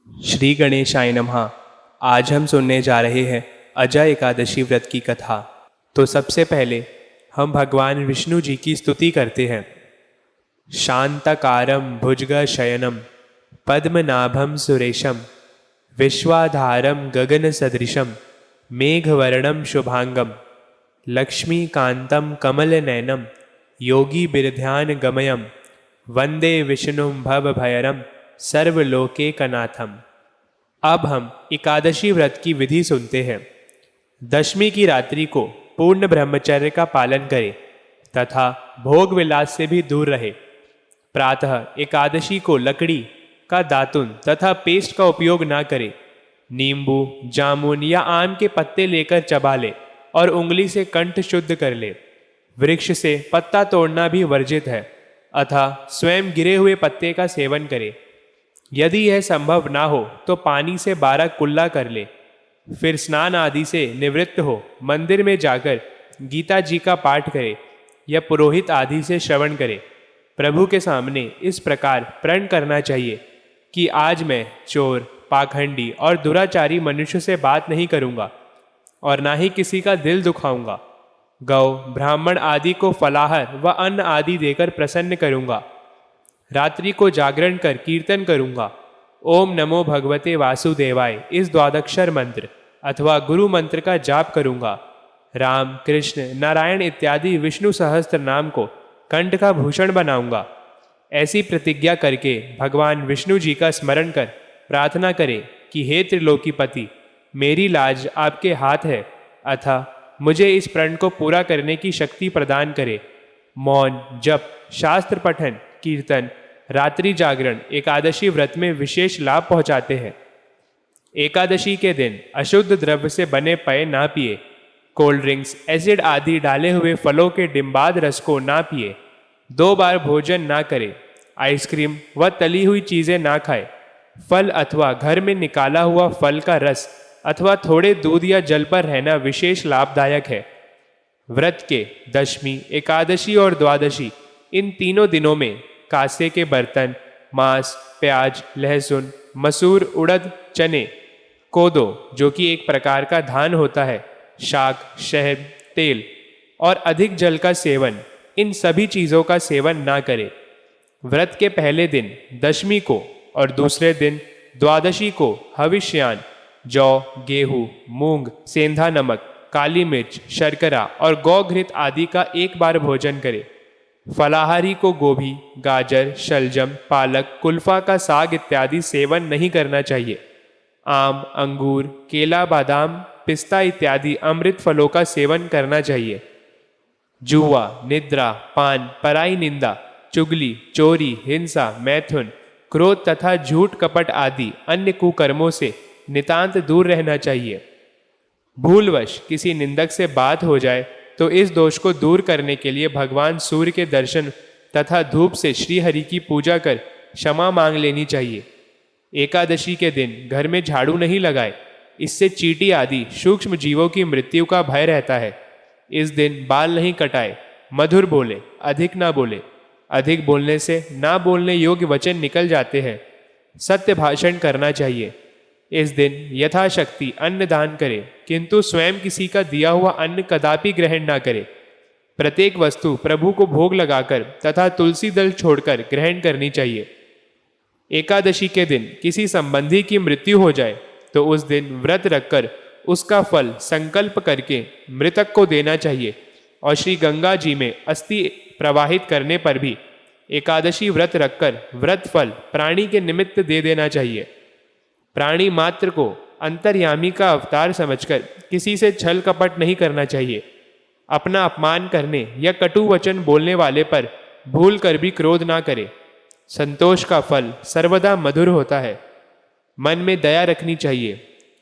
श्री गणेशाय नमः। आज हम सुनने जा रहे हैं अजय एकादशी व्रत की कथा। तो सबसे पहले हम भगवान विष्णु जी की स्तुति करते हैं। शांताकारं भुजगशयनं पद्मनाभं सुरेशं विश्वाधारं गगनसदृशं मेघवर्णं शुभांगं लक्ष्मीकान्तं कमलनयनं योगिभिर्ध्यानगमयं वंदे विष्णुं भवभयरं सर्वलोकैकनाथम। अब हम एकादशी व्रत की विधि सुनते हैं। दशमी की रात्रि को पूर्ण ब्रह्मचर्य का पालन करें तथा भोग विलास से भी दूर रहे। प्रातः एकादशी को लकड़ी का दातुन तथा पेस्ट का उपयोग ना करें। नींबू, जामुन या आम के पत्ते लेकर चबा ले और उंगली से कंठ शुद्ध कर ले। वृक्ष से पत्ता तोड़ना भी वर्जित है, अतः स्वयं गिरे हुए पत्ते का सेवन करें। यदि यह संभव ना हो तो पानी से 12 कुल्ला कर ले। फिर स्नान आदि से निवृत्त हो मंदिर में जाकर गीता जी का पाठ करे या पुरोहित आदि से श्रवण करे। प्रभु के सामने इस प्रकार प्रण करना चाहिए कि आज मैं चोर, पाखंडी और दुराचारी मनुष्य से बात नहीं करूँगा और ना ही किसी का दिल दुखाऊंगा। गौ, ब्राह्मण आदि को फलाहार व अन्न आदि देकर प्रसन्न करूँगा। रात्रि को जागरण कर कीर्तन करूँगा। ओम नमो भगवते वासुदेवाय इस द्वादक्षर मंत्र अथवा गुरु मंत्र का जाप करूँगा। राम, कृष्ण, नारायण इत्यादि विष्णु सहस्त्र नाम को कंठ का भूषण बनाऊंगा। ऐसी प्रतिज्ञा करके भगवान विष्णु जी का स्मरण कर प्रार्थना करें कि हे त्रिलोकीपति, मेरी लाज आपके हाथ है, अतः मुझे इस प्रण को पूरा करने की शक्ति प्रदान करे। मौन, जप, शास्त्र पठन, कीर्तन, रात्रि जागरण एकादशी व्रत में विशेष लाभ पहुंचाते हैं। एकादशी के दिन अशुद्ध द्रव्य से बने पेय ना पिए। कोल्ड ड्रिंक्स, एसिड आदि डाले हुए फलों के डिम्बाद रस को ना पिए। 2 बार भोजन ना करें। आइसक्रीम व तली हुई चीज़ें ना खाए। फल अथवा घर में निकाला हुआ फल का रस अथवा थोड़े दूध या जल पर रहना विशेष लाभदायक है। व्रत के दशमी, एकादशी और द्वादशी इन तीनों दिनों में कांसे के बर्तन, मांस, प्याज, लहसुन, मसूर, उड़द, चने, कोदो जो कि एक प्रकार का धान होता है, शाक, शहद, तेल और अधिक जल का सेवन, इन सभी चीज़ों का सेवन ना करें। व्रत के पहले दिन दशमी को और दूसरे दिन द्वादशी को हविष्यान, जौ, गेहूँ, मूंग, सेंधा नमक, काली मिर्च, शर्करा और गौघृत आदि का 1 बार भोजन करें। फलाहारी को गोभी, गाजर, शलजम, पालक, कुल्फा का साग इत्यादि सेवन नहीं करना चाहिए। आम, अंगूर, केला, बादाम, पिस्ता इत्यादि अमृत फलों का सेवन करना चाहिए। जुआ, निद्रा, पान, पराई निंदा, चुगली, चोरी, हिंसा, मैथुन, क्रोध तथा झूठ कपट आदि अन्य कुकर्मों से नितांत दूर रहना चाहिए। भूलवश किसी निंदक से बात हो जाए तो इस दोष को दूर करने के लिए भगवान सूर्य के दर्शन तथा धूप से श्री हरि की पूजा कर क्षमा मांग लेनी चाहिए। एकादशी के दिन घर में झाड़ू नहीं लगाए, इससे चींटी आदि सूक्ष्म जीवों की मृत्यु का भय रहता है। इस दिन बाल नहीं कटाए, मधुर बोले, अधिक ना बोले। अधिक बोलने से ना बोलने योग्य वचन निकल जाते हैं। सत्य भाषण करना चाहिए। इस दिन यथाशक्ति अन्न दान करे, किंतु स्वयं किसी का दिया हुआ अन्न कदापि ग्रहण ना करे। प्रत्येक वस्तु प्रभु को भोग लगाकर तथा तुलसी दल छोड़कर ग्रहण करनी चाहिए। एकादशी के दिन किसी संबंधी की मृत्यु हो जाए तो उस दिन व्रत रखकर उसका फल संकल्प करके मृतक को देना चाहिए और श्री गंगा जी में अस्थि प्रवाहित करने पर भी एकादशी व्रत रखकर व्रत फल प्राणी के निमित्त दे देना चाहिए। प्राणी मात्र को अंतर्यामी का अवतार समझकर किसी से छल कपट नहीं करना चाहिए। अपना अपमान करने या कटु वचन बोलने वाले पर भूल कर भी क्रोध ना करे। संतोष का फल सर्वदा मधुर होता है। मन में दया रखनी चाहिए।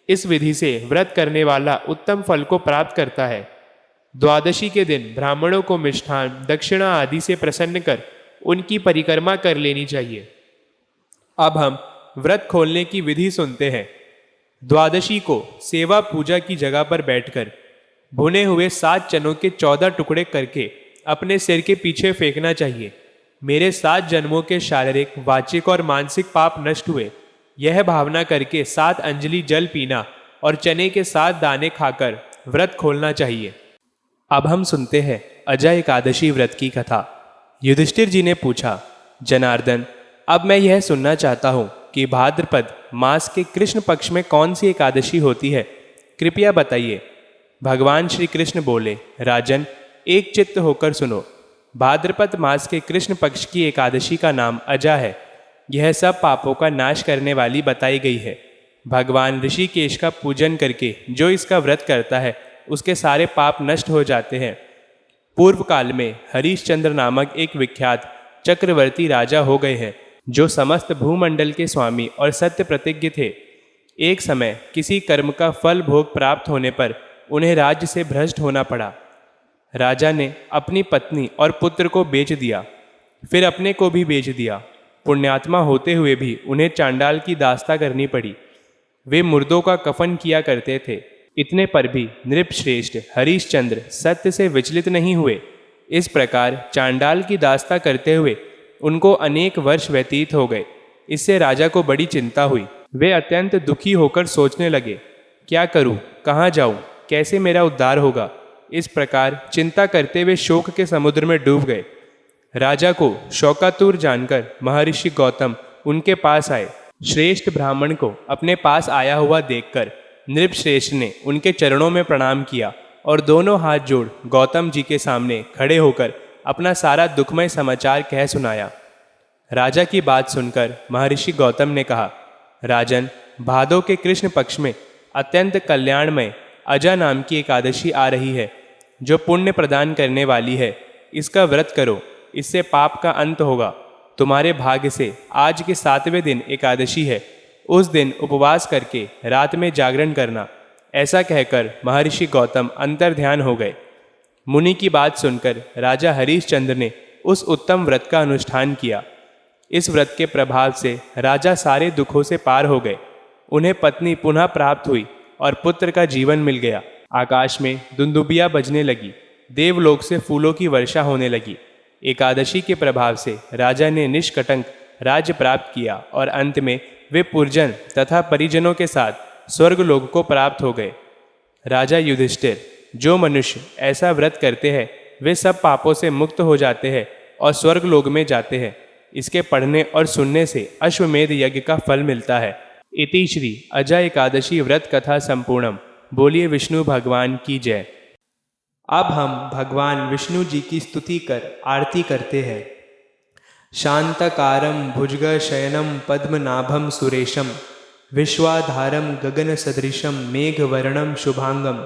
इस विधि से व्रत करने वाला उत्तम फल को प्राप्त करता है। द्वादशी के दिन ब्राह्मणों को मिष्ठान, दक्षिणा आदि से प्रसन्न कर उनकी परिक्रमा कर लेनी चाहिए। अब हम व्रत खोलने की विधि सुनते हैं। द्वादशी को सेवा पूजा की जगह पर बैठकर भुने हुए 7 चनों के 14 टुकड़े करके अपने सिर के पीछे फेंकना चाहिए। मेरे 7 जन्मों के शारीरिक, वाचिक और मानसिक पाप नष्ट हुए। यह भावना करके 7 अंजलि जल पीना और चने के 7 दाने खाकर व्रत खोलना चाहिए। अब हम सुनते हैं अजय एकादशी व्रत की कथा। युधिष्ठिर जी ने पूछा, जनार्दन, अब मैं यह सुनना चाहता हूँ कि भाद्रपद मास के कृष्ण पक्ष में कौन सी एकादशी होती है, कृपया बताइए। भगवान श्री कृष्ण बोले, राजन, एक चित्त होकर सुनो। भाद्रपद मास के कृष्ण पक्ष की एकादशी का नाम अजा है। यह सब पापों का नाश करने वाली बताई गई है। भगवान ऋषिकेश का पूजन करके जो इसका व्रत करता है उसके सारे पाप नष्ट हो जाते हैं। पूर्व काल में हरिश्चंद्र नामक एक विख्यात चक्रवर्ती राजा हो गए हैं, जो समस्त भूमंडल के स्वामी और सत्य प्रतिज्ञ थे। एक समय किसी कर्म का फल भोग प्राप्त होने पर उन्हें राज्य से भ्रष्ट होना पड़ा। राजा ने अपनी पत्नी और पुत्र को बेच दिया, फिर अपने को भी बेच दिया। पुण्यात्मा होते हुए भी उन्हें चांडाल की दास्ता करनी पड़ी। वे मुर्दों का कफन किया करते थे। इतने पर भी नृपश्रेष्ठ हरिश्चंद्र सत्य से विचलित नहीं हुए। इस प्रकार चांडाल की दास्ता करते हुए उनको अनेक वर्ष व्यतीत हो गए। इससे राजा को बड़ी चिंता हुई। वे अत्यंत दुखी होकर सोचने लगे, क्या करूं, कहाँ जाऊं, कैसे मेरा उद्धार होगा। इस प्रकार चिंता करते हुए शोक के समुद्र में डूब गए। राजा को शोकातुर जानकर महर्षि गौतम उनके पास आए। श्रेष्ठ ब्राह्मण को अपने पास आया हुआ देखकर नृपश्रेष्ठ ने उनके चरणों में प्रणाम किया और दोनों हाथ जोड़ गौतम जी के सामने खड़े होकर अपना सारा दुखमय समाचार कह सुनाया। राजा की बात सुनकर महर्षि गौतम ने कहा, राजन, भादो के कृष्ण पक्ष में अत्यंत कल्याणमय अजा नाम की एकादशी आ रही है, जो पुण्य प्रदान करने वाली है। इसका व्रत करो, इससे पाप का अंत होगा। तुम्हारे भाग्य से आज के 7वें दिन एकादशी है। उस दिन उपवास करके रात में जागरण करना। ऐसा कहकर महर्षि गौतम अंतर्ध्यान हो गए। मुनि की बात सुनकर राजा हरिश्चंद्र ने उस उत्तम व्रत का अनुष्ठान किया। इस व्रत के प्रभाव से राजा सारे दुखों से पार हो गए। उन्हें पत्नी पुनः प्राप्त हुई और पुत्र का जीवन मिल गया। आकाश में दुंदुबियां बजने लगी। देवलोक से फूलों की वर्षा होने लगी। एकादशी के प्रभाव से राजा ने निष्कटंक राज्य प्राप्त किया और अंत में वे पुरजन तथा परिजनों के साथ स्वर्गलोक को प्राप्त हो गए। राजा युधिष्ठिर, जो मनुष्य ऐसा व्रत करते हैं वे सब पापों से मुक्त हो जाते हैं और स्वर्गलोक में जाते हैं। इसके पढ़ने और सुनने से अश्वमेध यज्ञ का फल मिलता है। इति श्री अजा एकादशी व्रत कथा संपूर्णम। बोलिए विष्णु भगवान की जय। अब हम भगवान विष्णु जी की स्तुति कर आरती करते हैं। शांतकारं भुजगशयनं पद्मनाभं सुरेशं विश्वाधारं गगनसदृशं मेघवर्णं शुभांगं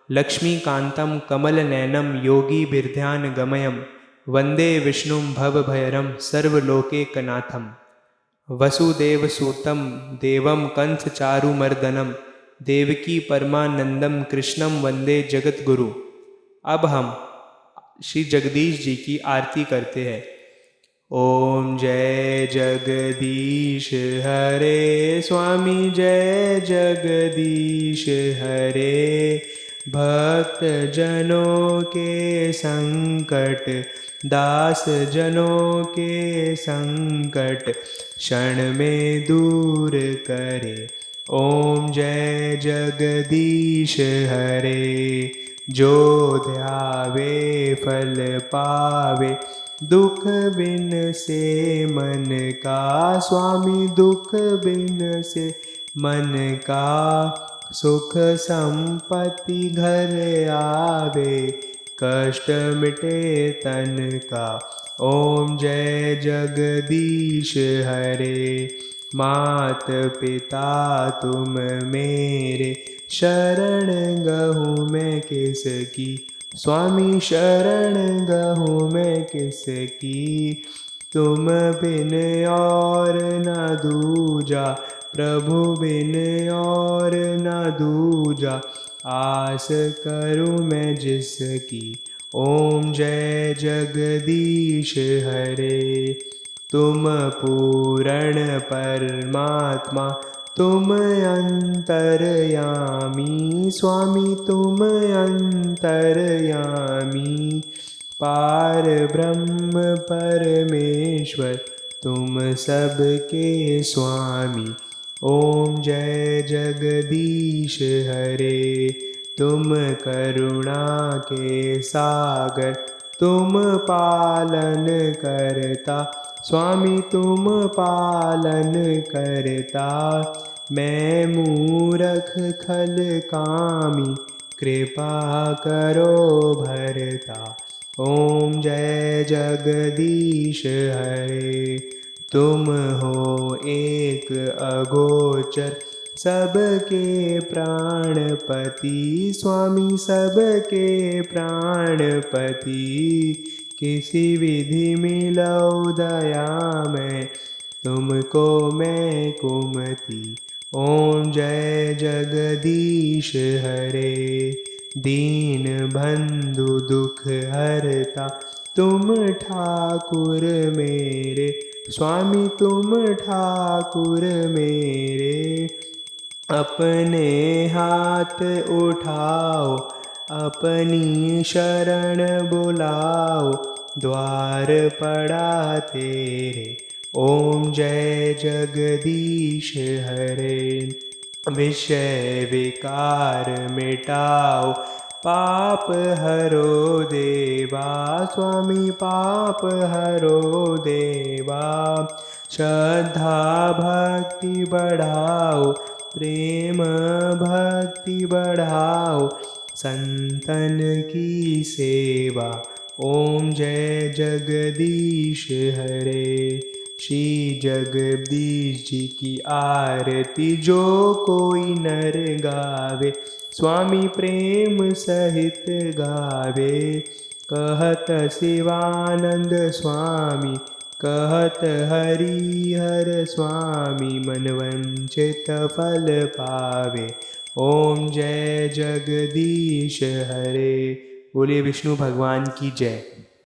लक्ष्मीकान्तं कमलनयनं योगिभिर्ध्यानगमयं वन्दे विष्णुं भवभयहरं सर्वलोकैकनाथं वसुदेवसुतं देवं कंसचारुमर्दनं देवकी परमानंदम कृष्णं वन्दे जगद्गुरु। अब हम श्री जगदीश जी की आरती करते हैं। ओम जय जगदीश हरे स्वामी, जय जगदीश हरे। भक्त जनों के संकट, दास जनों के संकट क्षण में दूर करे। ओम जय जगदीश हरे। जो ध्यावे फल पावे, दुख बिन से मन का स्वामी, दुख बिन से मन का। सुख संपत्ति घर आवे, कष्ट मिटे तन का। ओम जय जगदीश हरे। मात पिता तुम मेरे, शरण गहूँ मैं किसकी। स्वामी शरण गहूँ मैं किसकी। तुम बिन और न दूजा, प्रभु बिन और न दूजा। आस करूँ मैं जिसकी। ओम जय जगदीश हरे। तुम पूर्ण परमात्मा, तुम अंतर्यामी। स्वामी तुम अंतर्यामी। पार ब्रह्म परमेश्वर, तुम सबके स्वामी। ओम जय जगदीश हरे, तुम करुणा के सागर, तुम पालन करता, स्वामी तुम पालन करता। मैं मूरख खल कामी, कृपा करो भरता। ओम जय जगदीश हरे, तुम हो एक अगोचर, सबके प्राणपति, स्वामी सबके प्राणपति। किसी विधि मिलो दया में, तुमको मैं कुमति। ओम जय जगदीश हरे, दीन बंधु दुख हरता, तुम ठाकुर मेरे, स्वामी तुम ठाकुर मेरे। अपने हाथ उठाओ, अपनी शरण बुलाओ, द्वार पड़ा तेरे। ओम जय जगदीश हरे, विषय विकार मिटाओ, पाप हरो देवा, स्वामी पाप हरो देवा। श्रद्धा भक्ति बढ़ाओ, प्रेम भक्ति बढ़ाओ, संतन की सेवा। ओम जय जगदीश हरे, श्री जगदीश जी की आरती जो कोई नर गावे, स्वामी प्रेम सहित गावे। कहत शिवानंद स्वामी, कहत हरिहर स्वामी, मन वंचित फल पावे। ओम जय जगदीश हरे। बोलिए विष्णु भगवान की जय।